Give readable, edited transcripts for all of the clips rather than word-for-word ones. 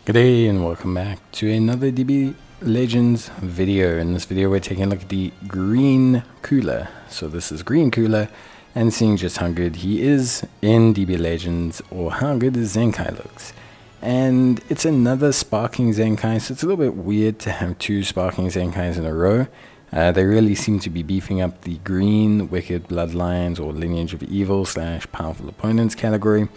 G'day and welcome back to another DB Legends video. In this video we're taking a look at the Green Cooler. So this is Green Cooler and seeing just how good he is in DB Legends, or how good his Zenkai looks. And it's another Sparking Zenkai, so it's a little bit weird to have two Sparking Zenkais in a row. They really seem to be beefing up the Green Wicked Bloodlines or Lineage of Evil / Powerful Opponents category,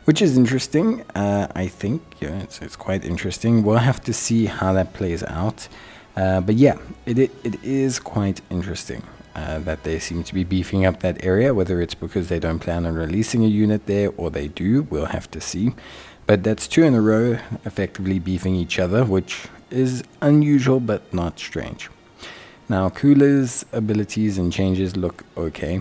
which is interesting. I think it's quite interesting. We'll have to see how that plays out. But yeah, it is quite interesting that they seem to be beefing up that area. Whether it's because they don't plan on releasing a unit there, or they do, we'll have to see. But that's two in a row effectively beefing each other, which is unusual but not strange. Now, Cooler's abilities and changes look okay.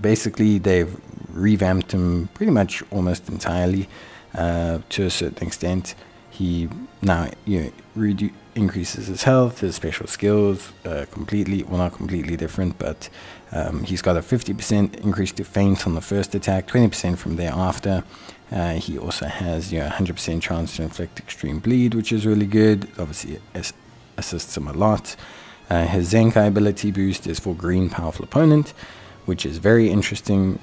Basically, they've revamped him pretty much almost entirely to a certain extent. He now increases his health, his special skills completely, well, not completely different, but he's got a 50% increase to feint on the first attack, 20% from thereafter. He also has 100% chance to inflict extreme bleed, which is really good. Obviously, it assists him a lot. His Zenkai ability boost is for Green Powerful Opponent, which is very interesting,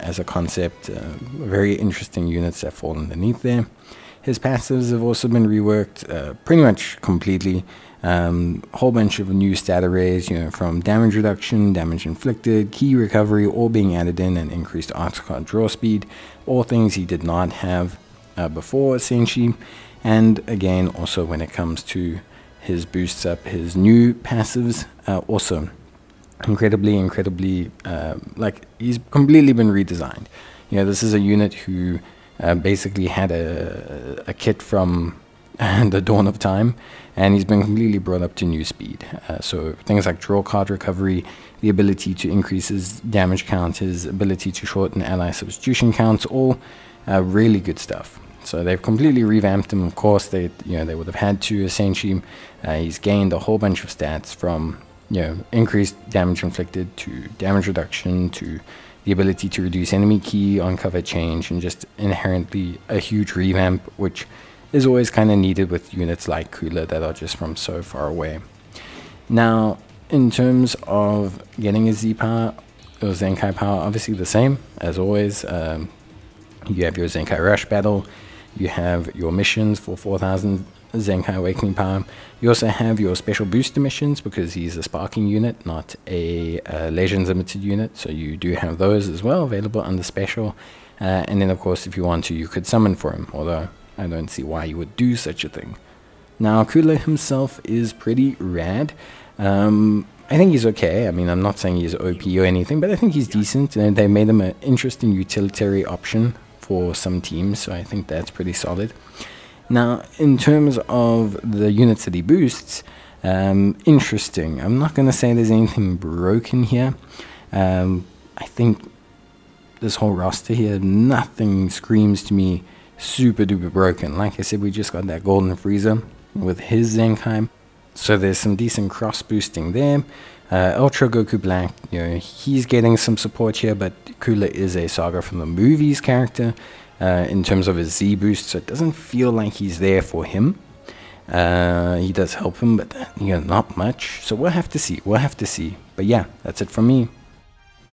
as a concept. Very interesting units that fall underneath there. His passives have also been reworked pretty much completely. Whole bunch of new stat arrays, from damage reduction, damage inflicted, key recovery, all being added in, and increased art card draw speed. All things he did not have before, essentially. And again, also when it comes to his boosts up, his new passives, also incredibly like, he's completely been redesigned. This is a unit who basically had a kit from the dawn of time, and he's been completely brought up to new speed. So things like draw card recovery, the ability to increase his damage count, his ability to shorten ally substitution counts, all really good stuff. So they've completely revamped him. Of course, they would have had to, essentially. He's gained a whole bunch of stats from increased damage inflicted to damage reduction to the ability to reduce enemy key on cover change, and just inherently a huge revamp, which is always kind of needed with units like Cooler that are just from so far away. Now, in terms of getting his Z power or Zenkai power, obviously the same as always. You have your Zenkai Rush battle, you have your missions for 4,000 Zenkai Awakening power. You also have your special booster missions, because he's a Sparking unit, not a Legends Limited unit, so you do have those as well available under special. And then of course, if you want to, you could summon for him, although I don't see why you would do such a thing. Now, Cooler himself is pretty rad. I think he's okay. I mean, I'm not saying he's OP or anything, but I think he's decent, and they made him an interesting utilitarian option for some teams, so I think that's pretty solid. Now, in terms of the units that he boosts, interesting. I'm not going to say there's anything broken here. I think this whole roster here, nothing screams to me super duper broken. Like I said, we just got that Golden Freezer with his Zenkai, so there's some decent cross boosting there. Ultra Goku Black, he's getting some support here, but Cooler is a Saga from the movies character in terms of his Z boost, so it doesn't feel like he's there for him. He does help him, but not much. So we'll have to see. But yeah, that's it from me.